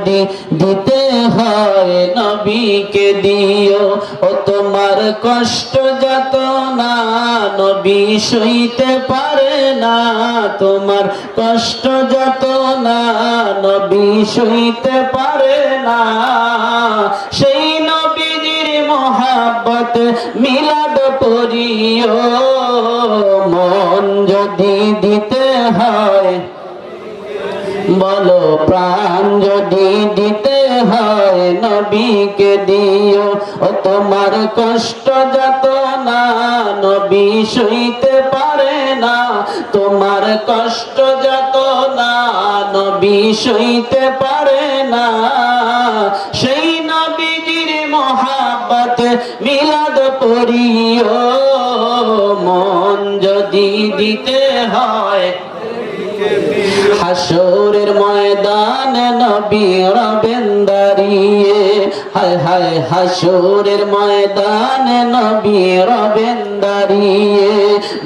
যদি দিতে হয় নবীকে দিও। ও তোমার কষ্ট যাতনা নবী সইতে পারে না, তোমার কষ্ট যাতনা নবী সইতে পারে না। সেই নবীজির মহাব্বত মিলাদ পড়িও, মন যদি দিতে হয় বলো প্রাণ যদি দিতে হয় নবীকে দিও। ও তোমার কষ্ট যাতনা নবী সইতে পারে না, তোমার কষ্ট যাতনা নবী সইতে পারে না। সেই নবীজির মহাব্বত মিলাদ পড়িও, মন যদি দিতে হয়। হাসরের ময়দানে নবী রবেন দাঁড়িয়ে, হায় হায় হাসরের ময়দানে নবী রবেন দাঁড়িয়ে।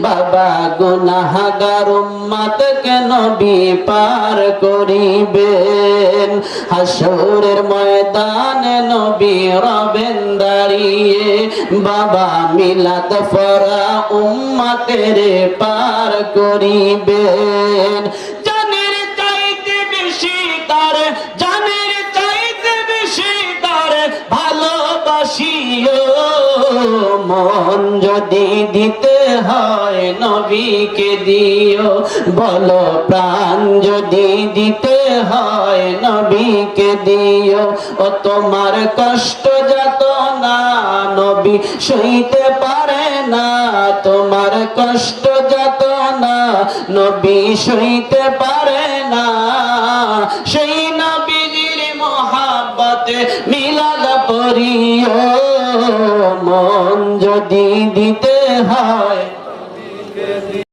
বাবা গুনাহগার উম্মতকে নবী পার করিবেন। হাসরের ময়দানে নবী রবেন দাঁড়িয়ে, বাবা মিলাদ পড়া উম্মতের পার করিবেন। জানের চাইতে বেশি তার, জানের চাইতে বেশি তার ভালোবাসিও। মন যদি দিতে হয় নবীকে দিও, বলো প্রাণ যদি দিতে হয় নবীকে দিও। ও তোমার কষ্ট যাতনা নবী সইতে পারে না, তোমার কষ্ট যাতনা নবী সইতে পারে না। সেই নবীজির মহাব্বতে মিলাদ পড়িও, মন যদি দিতে হয়